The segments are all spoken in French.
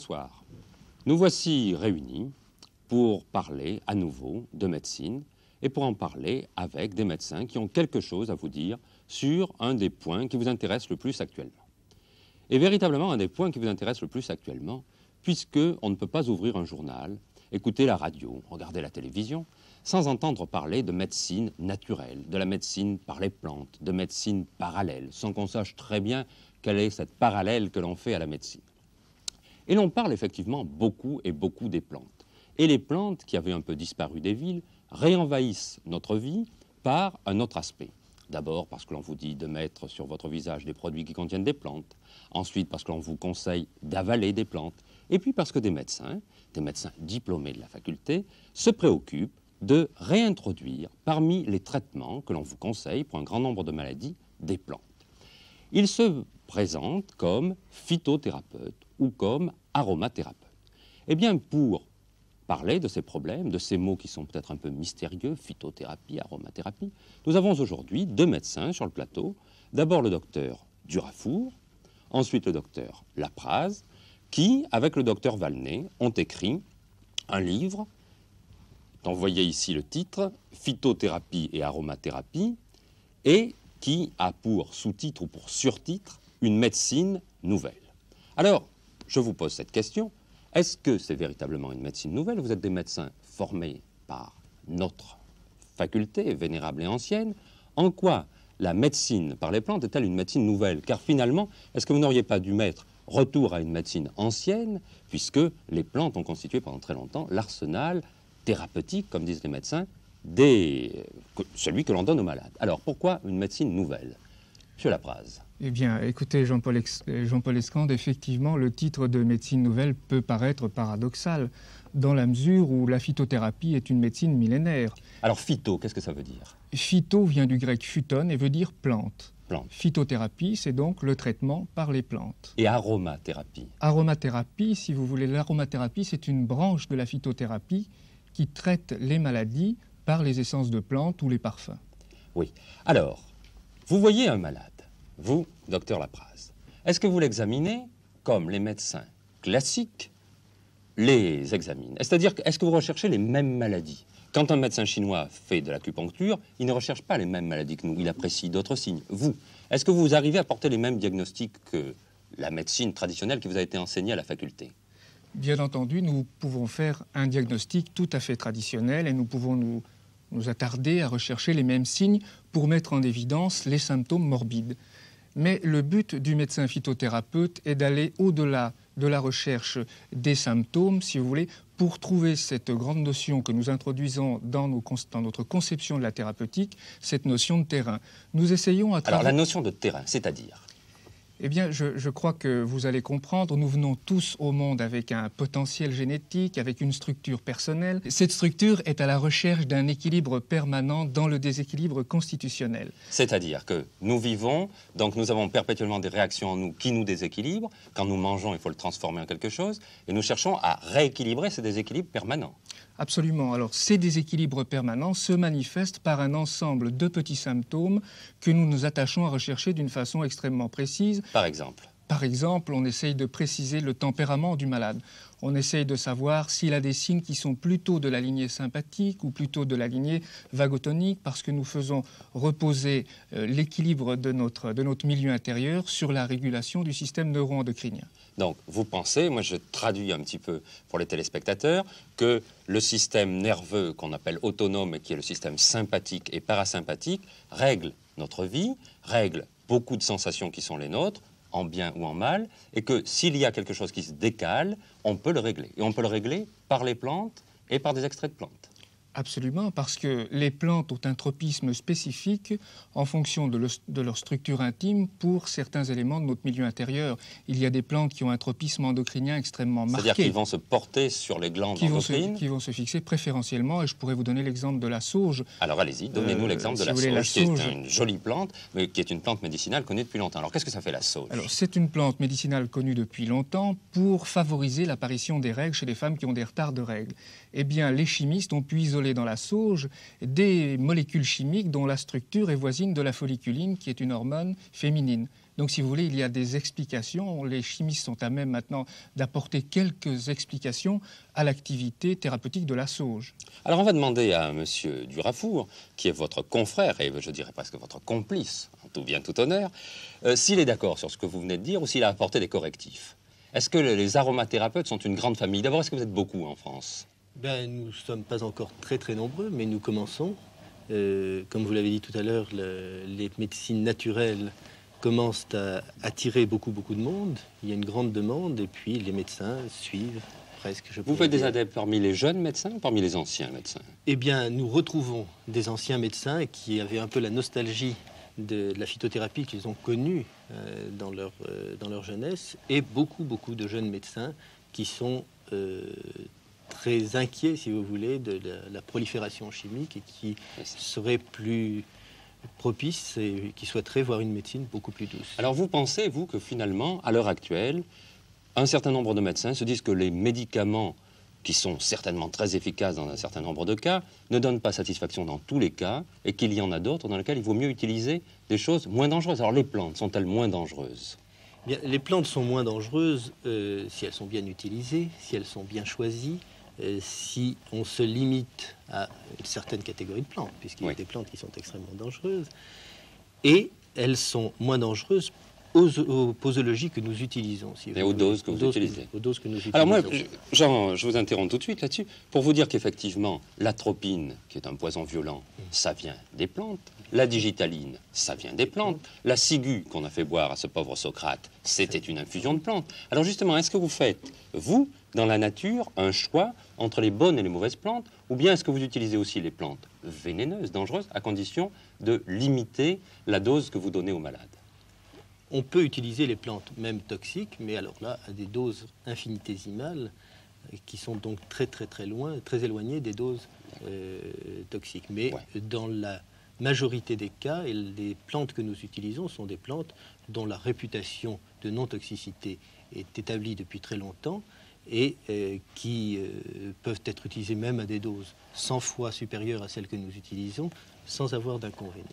Bonsoir. Nous voici réunis pour parler à nouveau de médecine et pour en parler avec des médecins qui ont quelque chose à vous dire sur un des points qui vous intéresse le plus actuellement. Et véritablement un des points qui vous intéresse le plus actuellement, puisqu'on ne peut pas ouvrir un journal, écouter la radio, regarder la télévision, sans entendre parler de médecine naturelle, de la médecine par les plantes, de médecine parallèle, sans qu'on sache très bien quelle est cette parallèle que l'on fait à la médecine. Et l'on parle effectivement beaucoup et beaucoup des plantes. Et les plantes, qui avaient un peu disparu des villes, réenvahissent notre vie par un autre aspect. D'abord parce que l'on vous dit de mettre sur votre visage des produits qui contiennent des plantes. Ensuite parce que l'on vous conseille d'avaler des plantes. Et puis parce que des médecins diplômés de la faculté, se préoccupent de réintroduire parmi les traitements que l'on vous conseille pour un grand nombre de maladies des plantes. Ils se présentent comme phytothérapeutes ou comme aromathérapeutes. Eh bien, pour parler de ces problèmes, de ces mots qui sont peut-être un peu mystérieux, phytothérapie, aromathérapie, nous avons aujourd'hui deux médecins sur le plateau. D'abord le docteur Durafour, ensuite le docteur Lapraz, qui, avec le docteur Valnet, ont écrit un livre dont vous voyez ici le titre, Phytothérapie et aromathérapie, et qui a pour sous-titre ou pour surtitre une médecine nouvelle. Alors, je vous pose cette question, est-ce que c'est véritablement une médecine nouvelle? Vous êtes des médecins formés par notre faculté, vénérable et ancienne. En quoi la médecine par les plantes est-elle une médecine nouvelle? Car finalement, est-ce que vous n'auriez pas dû mettre retour à une médecine ancienne, puisque les plantes ont constitué pendant très longtemps l'arsenal thérapeutique, comme disent les médecins, celui que l'on donne aux malades. Alors, pourquoi une médecine nouvelle? Monsieur Lapraz. Eh bien, écoutez, Jean-Paul Escande, effectivement, le titre de médecine nouvelle peut paraître paradoxal, dans la mesure où la phytothérapie est une médecine millénaire. Alors, phyto, qu'est-ce que ça veut dire? Phyto vient du grec phyton et veut dire plante. Plante. Phytothérapie, c'est donc le traitement par les plantes. Et aromathérapie? Aromathérapie, si vous voulez, l'aromathérapie, c'est une branche de la phytothérapie qui traite les maladies par les essences de plantes ou les parfums. Oui. Alors, vous voyez un malade, vous, docteur Lapraz. Est-ce que vous l'examinez comme les médecins classiques les examinent? C'est-à-dire, est-ce que vous recherchez les mêmes maladies? Quand un médecin chinois fait de l'acupuncture, il ne recherche pas les mêmes maladies que nous, il apprécie d'autres signes. Vous, est-ce que vous arrivez à porter les mêmes diagnostics que la médecine traditionnelle qui vous a été enseignée à la faculté? Bien entendu, nous pouvons faire un diagnostic tout à fait traditionnel et nous pouvons nous attarder à rechercher les mêmes signes pour mettre en évidence les symptômes morbides. Mais le but du médecin phytothérapeute est d'aller au-delà de la recherche des symptômes, si vous voulez, pour trouver cette grande notion que nous introduisons dans notre conception de la thérapeutique, cette notion de terrain. Nous essayons à travers... Alors la notion de terrain, c'est-à-dire? Eh bien, je crois que vous allez comprendre, nous venons tous au monde avec un potentiel génétique, avec une structure personnelle. Cette structure est à la recherche d'un équilibre permanent dans le déséquilibre constitutionnel. C'est-à-dire que nous vivons, donc nous avons perpétuellement des réactions en nous qui nous déséquilibrent. Quand nous mangeons, il faut le transformer en quelque chose. Et nous cherchons à rééquilibrer ces déséquilibres permanents. Absolument. Alors, ces déséquilibres permanents se manifestent par un ensemble de petits symptômes que nous nous attachons à rechercher d'une façon extrêmement précise. Par exemple? Par exemple, on essaye de préciser le tempérament du malade. On essaye de savoir s'il a des signes qui sont plutôt de la lignée sympathique ou plutôt de la lignée vagotonique, parce que nous faisons reposer l'équilibre de notre milieu intérieur sur la régulation du système neuro-endocrinien. Donc, vous pensez, moi je traduis un petit peu pour les téléspectateurs, que le système nerveux qu'on appelle autonome, qui est le système sympathique et parasympathique, règle notre vie, règle beaucoup de sensations qui sont les nôtres, en bien ou en mal, et que s'il y a quelque chose qui se décale, on peut le régler. Et on peut le régler par les plantes et par des extraits de plantes. Absolument, parce que les plantes ont un tropisme spécifique en fonction de leur structure intime pour certains éléments de notre milieu intérieur. Il y a des plantes qui ont un tropisme endocrinien extrêmement marqué. C'est-à-dire qu'ils vont se porter sur les glandes endocrines? Qui vont se fixer préférentiellement, et je pourrais vous donner l'exemple de la sauge. Alors allez-y, donnez-nous l'exemple de la sauge, qui est une jolie plante, mais qui est une plante médicinale connue depuis longtemps. Alors qu'est-ce que ça fait la sauge? Alors c'est une plante médicinale connue depuis longtemps pour favoriser l'apparition des règles chez les femmes qui ont des retards de règles. Eh bien, les chimistes ont pu isoler dans la sauge des molécules chimiques dont la structure est voisine de la folliculine, qui est une hormone féminine. Donc, si vous voulez, il y a des explications. Les chimistes sont à même maintenant d'apporter quelques explications à l'activité thérapeutique de la sauge. Alors, on va demander à M. Durafour, qui est votre confrère et je dirais presque votre complice, en tout bien tout honneur, s'il est d'accord sur ce que vous venez de dire ou s'il a apporté des correctifs. Est-ce que les aromathérapeutes sont une grande famille? D'abord, est-ce que vous êtes beaucoup en France? Nous ne sommes pas encore très très nombreux, mais nous commençons. Comme vous l'avez dit tout à l'heure, les médecines naturelles commencent à attirer beaucoup de monde. Il y a une grande demande et puis les médecins suivent presque. Vous faites des adeptes parmi les jeunes médecins ou parmi les anciens médecins? Eh bien, nous retrouvons des anciens médecins qui avaient un peu la nostalgie de la phytothérapie qu'ils ont connue dans leur jeunesse et beaucoup de jeunes médecins qui sont très inquiets, si vous voulez, de la prolifération chimique et qui seraient plus propices et qui souhaiteraient voir une médecine beaucoup plus douce. Alors vous pensez, vous, que finalement, à l'heure actuelle, un certain nombre de médecins se disent que les médicaments, qui sont certainement très efficaces dans un certain nombre de cas, ne donnent pas satisfaction dans tous les cas, et qu'il y en a d'autres dans lesquels il vaut mieux utiliser des choses moins dangereuses. Alors les plantes sont-elles moins dangereuses? Bien, les plantes sont moins dangereuses si elles sont bien utilisées, si elles sont bien choisies, si on se limite à une certaine catégorie de plantes, puisqu'il y a des plantes qui sont extrêmement dangereuses, et elles sont moins dangereuses aux posologies que nous utilisons. Si et aux doses que vous utilisez. Aux doses que nous utilisons. Alors moi, Jean, je vous interromps tout de suite là-dessus, pour vous dire qu'effectivement, l'atropine, qui est un poison violent, ça vient des plantes. La digitaline, ça vient des plantes. La ciguë qu'on a fait boire à ce pauvre Socrate, c'était une infusion de plantes. Alors justement, est-ce que vous faites, vous, dans la nature, un choix entre les bonnes et les mauvaises plantes, ou bien est-ce que vous utilisez aussi les plantes vénéneuses, dangereuses, à condition de limiter la dose que vous donnez aux malades? On peut utiliser les plantes, même toxiques, mais alors là, à des doses infinitésimales, qui sont donc très loin, très éloignées des doses toxiques. Mais dans la majorité des cas, et les plantes que nous utilisons sont des plantes dont la réputation de non-toxicité est établie depuis très longtemps et qui peuvent être utilisées même à des doses 100 fois supérieures à celles que nous utilisons sans avoir d'inconvénients.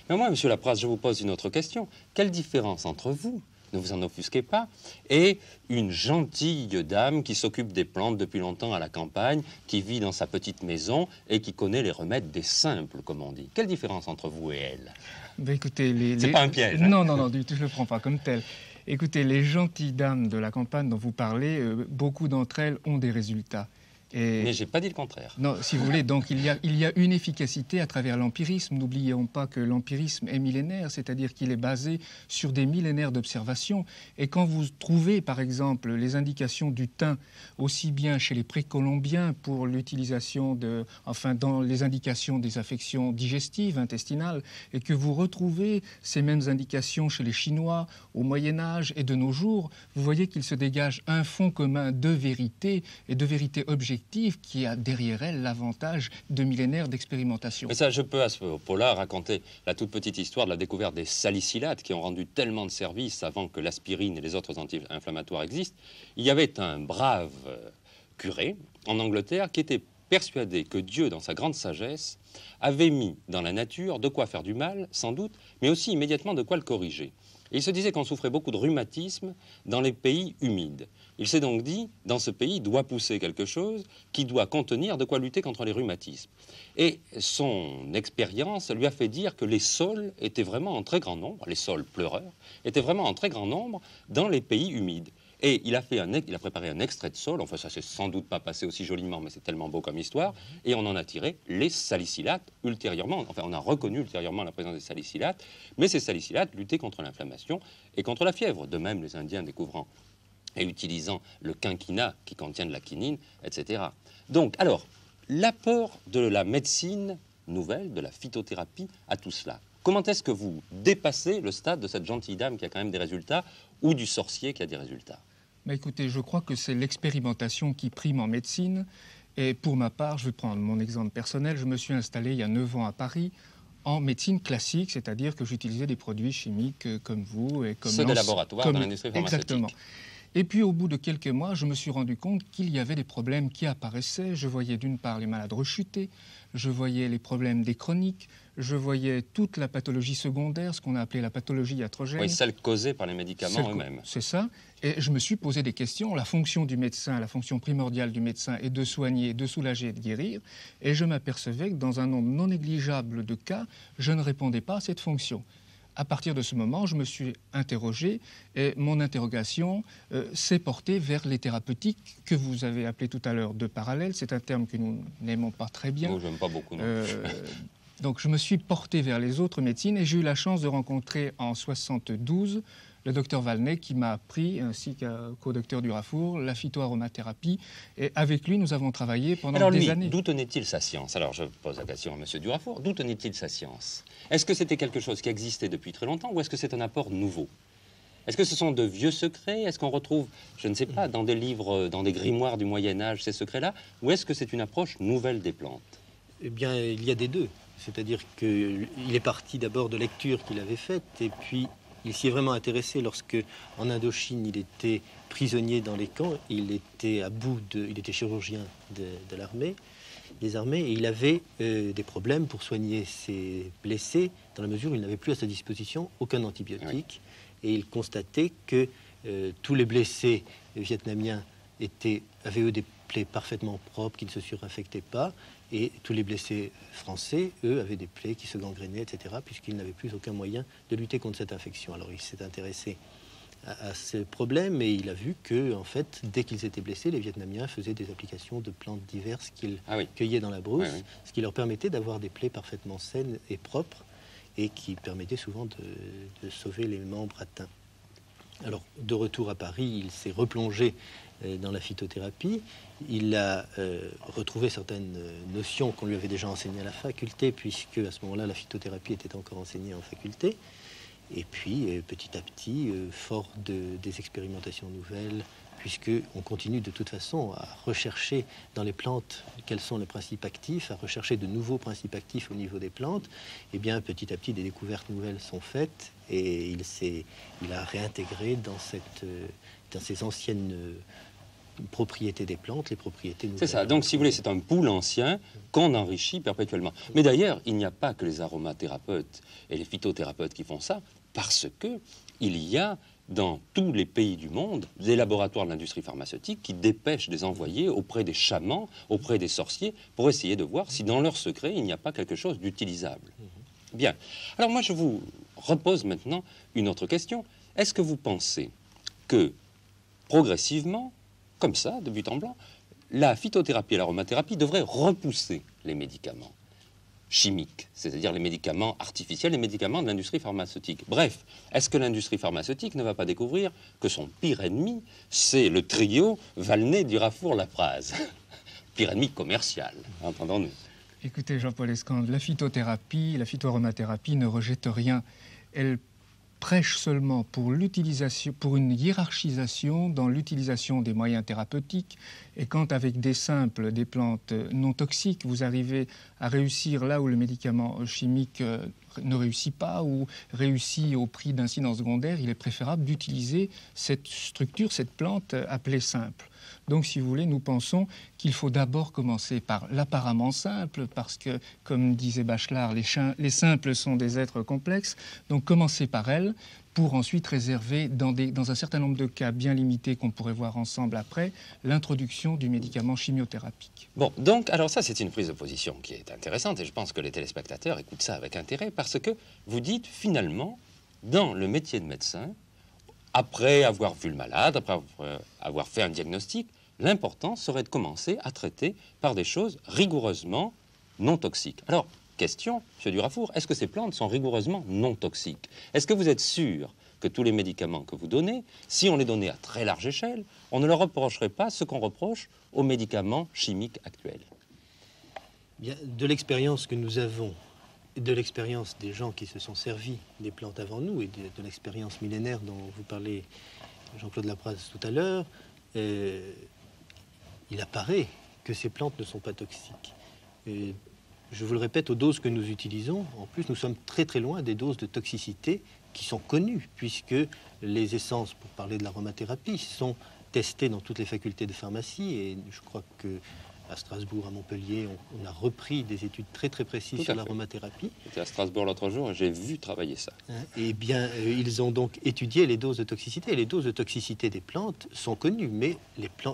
Mais moi, Monsieur Lapras, je vous pose une autre question. Quelle différence entre vous, ne vous en offusquez pas, et une gentille dame qui s'occupe des plantes depuis longtemps à la campagne, qui vit dans sa petite maison et qui connaît les remèdes des simples, comme on dit? Quelle différence entre vous et elle? Ben, écoutez, c'est pas un piège. Non, du tout, je ne le prends pas comme tel. Écoutez, les gentilles dames de la campagne dont vous parlez, beaucoup d'entre elles ont des résultats. Mais j'ai pas dit le contraire. Non, si vous voulez, donc il y a une efficacité à travers l'empirisme. N'oublions pas que l'empirisme est millénaire, c'est-à-dire qu'il est basé sur des millénaires d'observations. Et quand vous trouvez, par exemple, les indications du thym, aussi bien chez les précolombiens pour l'utilisation dans les indications des affections digestives, intestinales, et que vous retrouvez ces mêmes indications chez les Chinois au Moyen-Âge et de nos jours, vous voyez qu'il se dégage un fond commun de vérité et de vérité objective qui a derrière elle l'avantage de millénaires d'expérimentation. Mais ça, je peux à ce propos-là raconter la toute petite histoire de la découverte des salicylates qui ont rendu tellement de services avant que l'aspirine et les autres anti-inflammatoires existent. Il y avait un brave curé en Angleterre qui était persuadé que Dieu, dans sa grande sagesse, avait mis dans la nature de quoi faire du mal, sans doute, mais aussi immédiatement de quoi le corriger. Et il se disait qu'on souffrait beaucoup de rhumatisme dans les pays humides. Il s'est donc dit, dans ce pays doit pousser quelque chose qui doit contenir de quoi lutter contre les rhumatismes. Et son expérience lui a fait dire que les sols étaient vraiment en très grand nombre, les sols pleureurs, étaient vraiment en très grand nombre dans les pays humides. Et il a préparé un extrait de sol, enfin ça s'est sans doute pas passé aussi joliment, mais c'est tellement beau comme histoire, et on en a tiré les salicylates ultérieurement. Enfin, on a reconnu ultérieurement la présence des salicylates, mais ces salicylates luttaient contre l'inflammation et contre la fièvre. De même, les Indiens découvrant et utilisant le quinquina qui contient de la quinine, etc. Donc, alors, l'apport de la médecine nouvelle, de la phytothérapie à tout cela. Comment est-ce que vous dépassez le stade de cette gentille dame qui a quand même des résultats ou du sorcier qui a des résultats? Mais écoutez, je crois que c'est l'expérimentation qui prime en médecine. Et pour ma part, je vais prendre mon exemple personnel. Je me suis installé il y a 9 ans à Paris en médecine classique, c'est-à-dire que j'utilisais des produits chimiques comme vous. Et comme ceux des laboratoires, dans l'industrie pharmaceutique. Exactement. Et puis, au bout de quelques mois, je me suis rendu compte qu'il y avait des problèmes qui apparaissaient. Je voyais d'une part les malades rechuter, je voyais les problèmes des chroniques, je voyais toute la pathologie secondaire, ce qu'on a appelé la pathologie iatrogène. Oui, celle causée par les médicaments eux-mêmes. C'est ça. Et je me suis posé des questions. La fonction du médecin, la fonction primordiale du médecin est de soigner, de soulager et de guérir. Et je m'apercevais que dans un nombre non négligeable de cas, je ne répondais pas à cette fonction. À partir de ce moment, je me suis interrogé et mon interrogation s'est portée vers les thérapeutiques que vous avez appelées tout à l'heure de parallèles. C'est un terme que nous n'aimons pas très bien. Moi, je n'aime pas beaucoup. Non. Donc je me suis porté vers les autres médecines et j'ai eu la chance de rencontrer en 1972 le docteur Valnet qui m'a appris, ainsi qu'au docteur Durafour, la phytoaromathérapie. Et avec lui, nous avons travaillé pendant des années. D'où tenait-il sa science? Alors, je pose la question à M. Durafour. D'où tenait-il sa science? Est-ce que c'était quelque chose qui existait depuis très longtemps ou est-ce que c'est un apport nouveau? Est-ce que ce sont de vieux secrets? Est-ce qu'on retrouve, je ne sais pas, dans des livres, dans des grimoires du Moyen-Âge, ces secrets-là? Ou est-ce que c'est une approche nouvelle des plantes? Eh bien, il y a des deux. C'est-à-dire qu'il est parti d'abord de lectures qu'il avait faites et puis il s'y est vraiment intéressé lorsque, en Indochine, il était prisonnier dans les camps. Il était il était chirurgien de l'armée, des armées, et il avait des problèmes pour soigner ses blessés, dans la mesure où il n'avait plus à sa disposition aucun antibiotique. Oui. Et il constatait que tous les blessés vietnamiens avaient eux des plaies parfaitement propres, qui ne se surinfectaient pas, et tous les blessés français, eux, avaient des plaies qui se gangrénaient, etc., puisqu'ils n'avaient plus aucun moyen de lutter contre cette infection. Alors il s'est intéressé à ce problème et il a vu que, en fait, dès qu'ils étaient blessés, les Vietnamiens faisaient des applications de plantes diverses qu'ils cueillaient dans la brousse, ce qui leur permettait d'avoir des plaies parfaitement saines et propres et qui permettait souvent de sauver les membres atteints. Alors, de retour à Paris, il s'est replongé dans la phytothérapie. Il a retrouvé certaines notions qu'on lui avait déjà enseignées à la faculté, puisque à ce moment-là, la phytothérapie était encore enseignée en faculté. Et puis, petit à petit, fort des expérimentations nouvelles, puisqu'on continue de toute façon à rechercher dans les plantes quels sont les principes actifs, à rechercher de nouveaux principes actifs au niveau des plantes, et bien petit à petit des découvertes nouvelles sont faites et il a réintégré dans ces anciennes propriétés des plantes, les propriétés nouvelles. C'est ça, donc si vous voulez, c'est un pool ancien qu'on enrichit perpétuellement. Mais d'ailleurs, il n'y a pas que les aromathérapeutes et les phytothérapeutes qui font ça, parce que il y a dans tous les pays du monde, des laboratoires de l'industrie pharmaceutique qui dépêchent des envoyés auprès des chamans, auprès des sorciers, pour essayer de voir si dans leur secret, il n'y a pas quelque chose d'utilisable. Bien. Alors moi, je vous repose maintenant une autre question. Est-ce que vous pensez que, progressivement, comme ça, de but en blanc, la phytothérapie et l'aromathérapie devraient repousser les médicaments chimiques, c'est-à-dire les médicaments artificiels, les médicaments de l'industrie pharmaceutique? Bref, est-ce que l'industrie pharmaceutique ne va pas découvrir que son pire ennemi, c'est le trio Valnet-Durafour-Lapraz? Pire ennemi commercial, entendons-nous. Écoutez, Jean-Paul Escande, la phytothérapie, la phytoaromathérapie ne rejette rien. Elle prêche seulement pour l'utilisation, pour une hiérarchisation dans l'utilisation des moyens thérapeutiques. Et quand avec des simples, des plantes non toxiques, vous arrivez à réussir là où le médicament chimique ne réussit pas ou réussit au prix d'incidents secondaires, il est préférable d'utiliser cette structure, cette plante appelée simple. Donc, si vous voulez, nous pensons qu'il faut d'abord commencer par l'apparemment simple, parce que, comme disait Bachelard, les simples sont des êtres complexes. Donc, commencer par elle, pour ensuite réserver, dans un certain nombre de cas bien limités qu'on pourrait voir ensemble après, l'introduction du médicament chimiothérapique. Bon, donc, alors ça, c'est une prise de position qui est intéressante, et je pense que les téléspectateurs écoutent ça avec intérêt, parce que vous dites, finalement, dans le métier de médecin, après avoir vu le malade, après avoir fait un diagnostic, l'important serait de commencer à traiter par des choses rigoureusement non toxiques. Alors, question, M. Durafour, est-ce que ces plantes sont rigoureusement non toxiques? Est-ce que vous êtes sûr que tous les médicaments que vous donnez, si on les donnait à très large échelle, on ne leur reprocherait pas ce qu'on reproche aux médicaments chimiques actuels? Bien, de l'expérience que nous avons, de l'expérience des gens qui se sont servis des plantes avant nous et de l'expérience millénaire dont vous parlez, Jean-Claude Lapraz, tout à l'heure, il apparaît que ces plantes ne sont pas toxiques. je vous le répète, aux doses que nous utilisons, en plus, nous sommes très très loin des doses de toxicité qui sont connues, puisque les essences, pour parler de l'aromathérapie, sont testées dans toutes les facultés de pharmacie, et je crois que à Strasbourg, à Montpellier, on a repris des études très très précises sur l'aromathérapie. J'étais à Strasbourg l'autre jour et j'ai vu travailler ça. Eh bien, ils ont donc étudié les doses de toxicité. Et les doses de toxicité des plantes sont connues, mais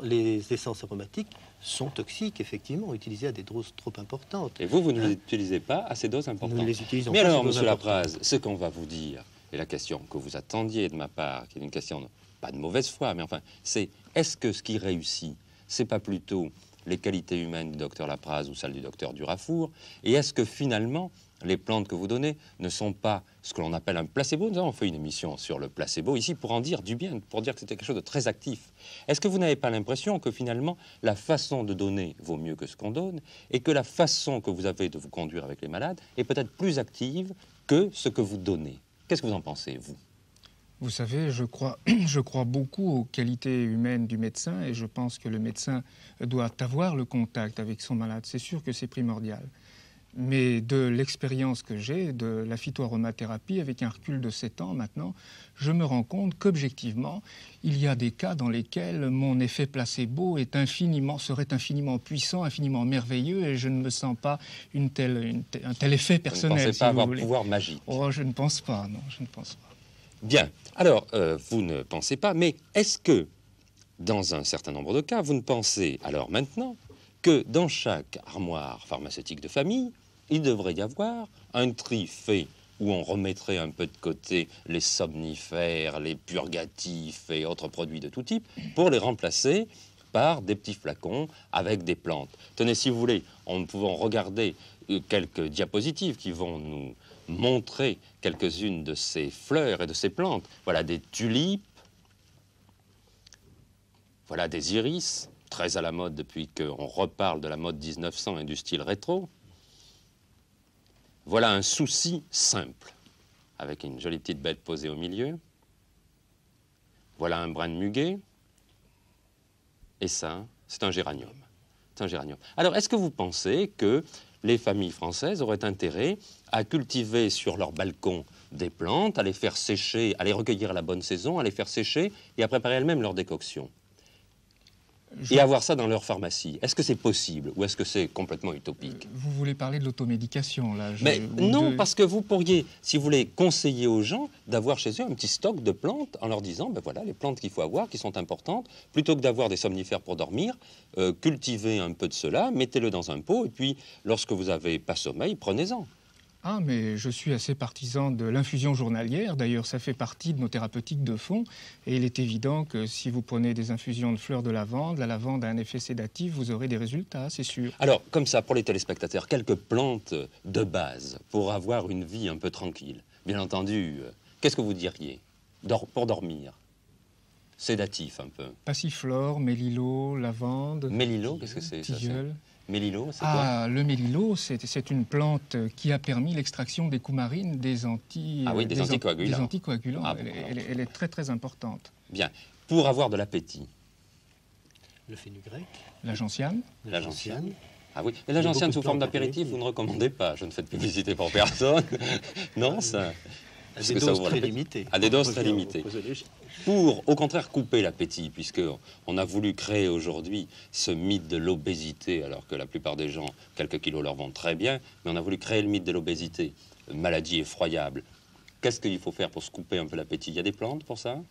les essences aromatiques sont toxiques, effectivement, utilisées à des doses trop importantes. Et vous ne les utilisez pas à ces doses importantes. Nous ne les utilisons mais pas. Alors, monsieur Lapraz, ce qu'on va vous dire, et la question que vous attendiez de ma part, qui est une question pas de mauvaise foi, mais enfin, c'est est-ce que ce qui réussit, c'est pas plutôt les qualités humaines du docteur Lapraz ou celles du docteur Durafour? Et est-ce que finalement, les plantes que vous donnez ne sont pas ce que l'on appelle un placebo? Nous avons fait une émission sur le placebo ici pour en dire du bien, pour dire que c'était quelque chose de très actif. Est-ce que vous n'avez pas l'impression que finalement, la façon de donner vaut mieux que ce qu'on donne et que la façon que vous avez de vous conduire avec les malades est peut-être plus active que ce que vous donnez? Qu'est-ce que vous en pensez, vous? Vous savez, je crois beaucoup aux qualités humaines du médecin et je pense que le médecin doit avoir le contact avec son malade. C'est sûr que c'est primordial. Mais de l'expérience que j'ai de la phytoaromathérapie, avec un recul de 7 ans maintenant, je me rends compte qu'objectivement, il y a des cas dans lesquels mon effet placebo serait infiniment puissant, infiniment merveilleux, et je ne me sens pas un tel effet personnel. Vous ne pensez pas avoir pouvoir magique? Oh, je ne pense pas, non, je ne pense pas. Bien. Alors, vous ne pensez pas, mais est-ce que, dans un certain nombre de cas, vous ne pensez alors maintenant que dans chaque armoire pharmaceutique de famille, il devrait y avoir un tri fait où on remettrait un peu de côté les somnifères, les purgatifs et autres produits de tout type pour les remplacer par des petits flacons avec des plantes. Tenez, si vous voulez, on pouvons regarder quelques diapositives qui vont nous montrer quelques-unes de ces fleurs et de ces plantes. Voilà des tulipes, voilà des iris, très à la mode depuis qu'on reparle de la mode 1900 et du style rétro. Voilà un souci simple, avec une jolie petite bête posée au milieu. Voilà un brin de muguet. Et ça, c'est un géranium. C'est un géranium. Alors, est-ce que vous pensez que les familles françaises auraient intérêt à cultiver sur leur balcon des plantes, à les faire sécher, à les recueillir à la bonne saison, à les faire sécher et à préparer elles-mêmes leur décoction? Et avoir ça dans leur pharmacie. Est-ce que c'est possible ou est-ce que c'est complètement utopique? Vous voulez parler de l'automédication, là? Mais non, parce que vous pourriez, si vous voulez, conseiller aux gens d'avoir chez eux un petit stock de plantes en leur disant, ben voilà, les plantes qu'il faut avoir, qui sont importantes, plutôt que d'avoir des somnifères pour dormir, cultivez un peu de cela, mettez-le dans un pot, et puis, lorsque vous n'avez pas sommeil, prenez-en. Ah, mais je suis assez partisan de l'infusion journalière. D'ailleurs, ça fait partie de nos thérapeutiques de fond. Et il est évident que si vous prenez des infusions de fleurs de lavande, la lavande a un effet sédatif, vous aurez des résultats, c'est sûr. Alors, comme ça, pour les téléspectateurs, quelques plantes de base pour avoir une vie un peu tranquille. Bien entendu, qu'est-ce que vous diriez pour dormir? Sédatif un peu. Passiflore, mélilo, lavande. Mélilo, qu'est-ce que c'est ça? Mélilo, c'est quoi? Le mélilo, c'est une plante qui a permis l'extraction des coumarines, des anticoagulants. Des anticoagulants. Ah, elle est très très importante. Bien. Pour avoir de l'appétit. Le fenugrec. La gentiane. La gentiane. Ah oui, mais la gentiane sous forme d'apéritif, vous ne recommandez pas. Je ne fais de publicité pour personne. Non, ça... À des doses très limitées. À des doses très limitées. Pour, au contraire, couper l'appétit, puisqu'on a voulu créer aujourd'hui ce mythe de l'obésité, alors que la plupart des gens, quelques kilos leur vont très bien, mais on a voulu créer le mythe de l'obésité, maladie effroyable. Qu'est-ce qu'il faut faire pour se couper un peu l'appétit? Il y a des plantes pour ça?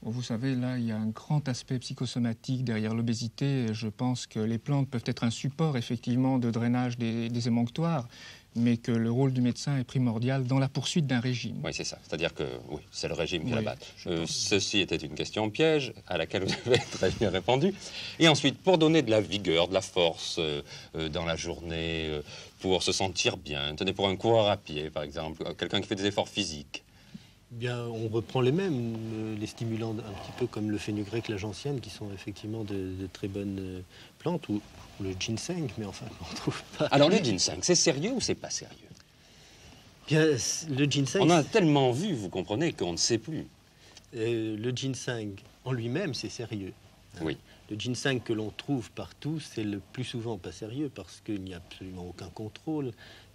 Vous savez, là, il y a un grand aspect psychosomatique derrière l'obésité. Je pense que les plantes peuvent être un support, effectivement, de drainage des émonctoires, mais que le rôle du médecin est primordial dans la poursuite d'un régime. Oui, c'est ça. C'est-à-dire que oui, c'est le régime qui est là-bas. Ceci était une question piège à laquelle vous avez très bien répondu. Et ensuite, pour donner de la vigueur, de la force dans la journée, pour se sentir bien, tenez, pour un coureur à pied, par exemple, quelqu'un qui fait des efforts physiques. Bien, on reprend les mêmes, les stimulants un petit peu comme le fenugrec, la gentiane, qui sont effectivement de très bonnes plantes, ou le ginseng, mais enfin, on ne trouve pas. Alors le ginseng, c'est sérieux ou c'est pas sérieux? Bien, le ginseng... On a tellement vu, vous comprenez, qu'on ne sait plus. Le ginseng, en lui-même, c'est sérieux. Oui. Le ginseng que l'on trouve partout, c'est le plus souvent pas sérieux parce qu'il n'y a absolument aucun contrôle,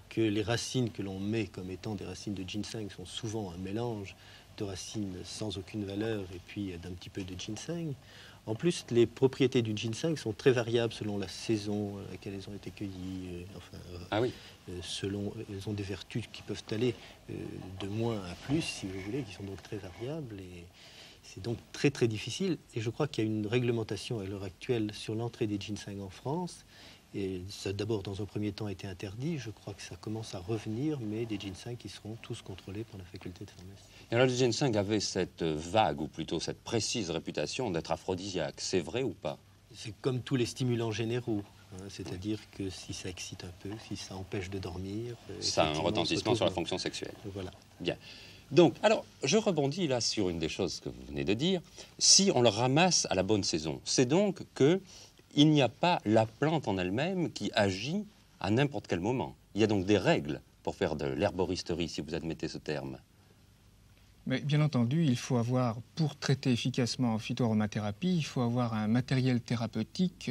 que les racines que l'on met comme étant des racines de ginseng sont souvent un mélange de racines sans aucune valeur et puis d'un petit peu de ginseng. En plus, les propriétés du ginseng sont très variables selon la saison à laquelle elles ont été cueillies. Elles ont des vertus qui peuvent aller de moins à plus, si vous voulez, qui sont donc très variables. Et c'est donc très très difficile. Et je crois qu'il y a une réglementation à l'heure actuelle sur l'entrée des ginseng en France. Et ça, d'abord, dans un premier temps, a été interdit. Je crois que ça commence à revenir, mais des ginseng qui seront tous contrôlés par la faculté de pharmacie. Et alors, le ginseng avait cette vague, ou plutôt cette précise réputation d'être aphrodisiaque. C'est vrai ou pas? C'est comme tous les stimulants généraux. Hein, c'est-à-dire que si ça excite un peu, si ça empêche de dormir... Ça a un retentissement sur la fonction sexuelle. Voilà. Bien. Donc, alors, je rebondis là sur une des choses que vous venez de dire. Si on le ramasse à la bonne saison, c'est donc que il n'y a pas la plante en elle-même qui agit à n'importe quel moment. Il y a donc des règles pour faire de l'herboristerie, si vous admettez ce terme. Mais bien entendu, il faut avoir, pour traiter efficacement en phytoaromathérapie, il faut avoir un matériel thérapeutique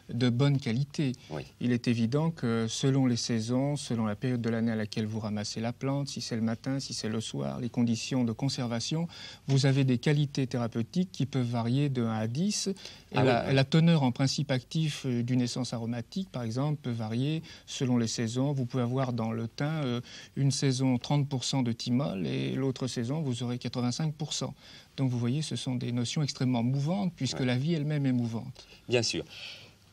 de bonne qualité. Oui. Il est évident que selon les saisons, selon la période de l'année à laquelle vous ramassez la plante, si c'est le matin, si c'est le soir, les conditions de conservation, vous avez des qualités thérapeutiques qui peuvent varier de 1 à 10. Et la teneur en principe actif d'une essence aromatique, par exemple, peut varier selon les saisons. Vous pouvez avoir dans le thym une saison 30% de thymol et l'autre saison, vous aurez 85%. Donc vous voyez, ce sont des notions extrêmement mouvantes puisque la vie elle-même est mouvante. Bien sûr.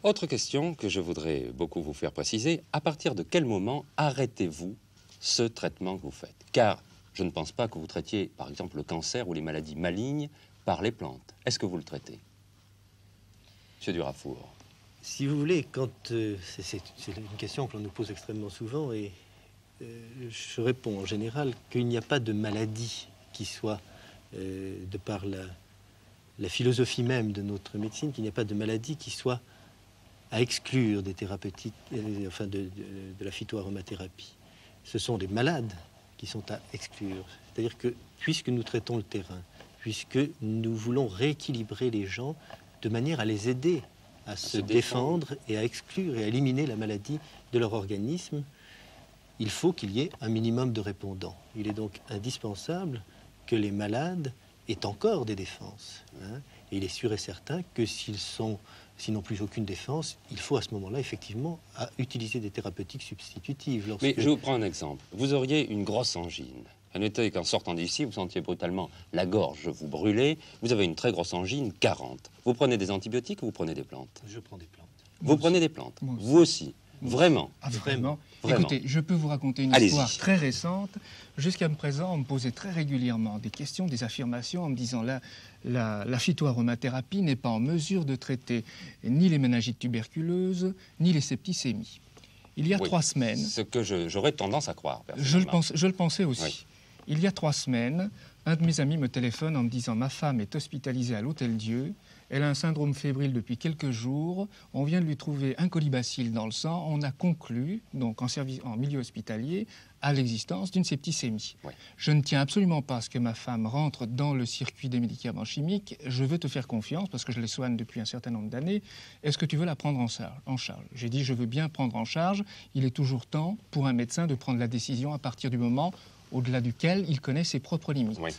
Autre question que je voudrais beaucoup vous faire préciser, à partir de quel moment arrêtez-vous ce traitement que vous faites? Car je ne pense pas que vous traitiez, par exemple, le cancer ou les maladies malignes par les plantes. Est-ce que vous le traitez? Monsieur Durafour. Si vous voulez, c'est une question que l'on nous pose extrêmement souvent et je réponds en général qu'il n'y a pas de maladie qui soit, de par la philosophie même de notre médecine, qu'il n'y a pas de maladie qui soit à exclure des thérapeutiques, de la phytoaromathérapie. Ce sont les malades qui sont à exclure. C'est-à-dire que, puisque nous traitons le terrain, puisque nous voulons rééquilibrer les gens de manière à les aider à se défendre et à exclure et à éliminer la maladie de leur organisme, il faut qu'il y ait un minimum de répondants. Il est donc indispensable que les malades aient encore des défenses. Hein. Et il est sûr et certain que s'ils n'ont plus aucune défense, il faut à ce moment-là, effectivement, utiliser des thérapeutiques substitutives. Mais je vous prends un exemple. Vous auriez une grosse angine. Admettez qu'en sortant d'ici, vous sentiez brutalement la gorge vous brûler. Vous avez une très grosse angine, 40. Vous prenez des antibiotiques ou vous prenez des plantes? Je prends des plantes. Vous prenez des plantes? Vous aussi? Vraiment? Ah, vraiment. Vraiment. Écoutez, je peux vous raconter une histoire très récente. Jusqu'à présent, on me posait très régulièrement des questions, des affirmations en me disant la phytoaromathérapie n'est pas en mesure de traiter ni les méningites tuberculeuses, ni les septicémies. Il y a 3 semaines... Ce que j'aurais tendance à croire, je le pensais aussi. Oui. Il y a 3 semaines, un de mes amis me téléphone en me disant « Ma femme est hospitalisée à l'Hôtel-Dieu. Elle a un syndrome fébrile depuis quelques jours. On vient de lui trouver un colibacille dans le sang. On a conclu, donc en milieu hospitalier, à l'existence d'une septicémie. Oui. Je ne tiens absolument pas à ce que ma femme rentre dans le circuit des médicaments chimiques. Je veux te faire confiance parce que je les soigne depuis un certain nombre d'années. Est-ce que tu veux la prendre en charge? J'ai dit, je veux bien prendre en charge. Il est toujours temps pour un médecin de prendre la décision à partir du moment au-delà duquel il connaît ses propres limites. Oui.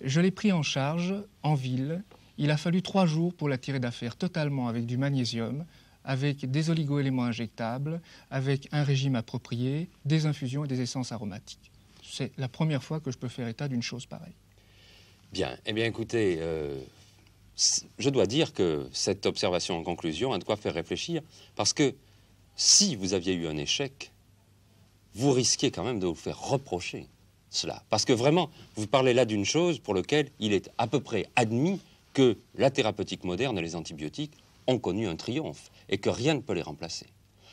Je l'ai pris en charge en ville. Il a fallu 3 jours pour la tirer d'affaire totalement avec du magnésium, avec des oligo-éléments injectables, avec un régime approprié, des infusions et des essences aromatiques. C'est la première fois que je peux faire état d'une chose pareille. Bien. Eh bien, écoutez, je dois dire que cette observation en conclusion a de quoi faire réfléchir, parce que si vous aviez eu un échec, vous risquiez quand même de vous faire reprocher cela. Parce que vraiment, vous parlez là d'une chose pour laquelle il est à peu près admis que la thérapeutique moderne et les antibiotiques ont connu un triomphe et que rien ne peut les remplacer.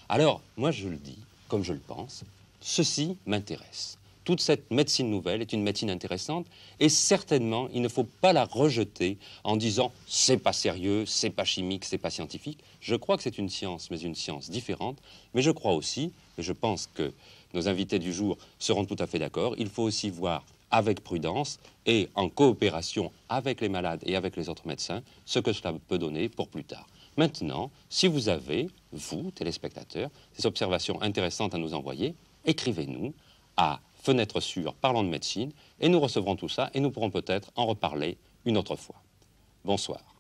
Alors, moi je le dis, comme je le pense, ceci m'intéresse. Toute cette médecine nouvelle est une médecine intéressante et certainement, il ne faut pas la rejeter en disant « c'est pas sérieux, c'est pas chimique, c'est pas scientifique ». Je crois que c'est une science, mais une science différente. Mais je crois aussi, et je pense que nos invités du jour seront tout à fait d'accord, il faut aussi voir avec prudence et en coopération avec les malades et avec les autres médecins, ce que cela peut donner pour plus tard. Maintenant, si vous avez, vous, téléspectateurs, des observations intéressantes à nous envoyer, écrivez-nous à Fenêtre Sûre Parlons de médecine et nous recevrons tout ça et nous pourrons peut-être en reparler une autre fois. Bonsoir.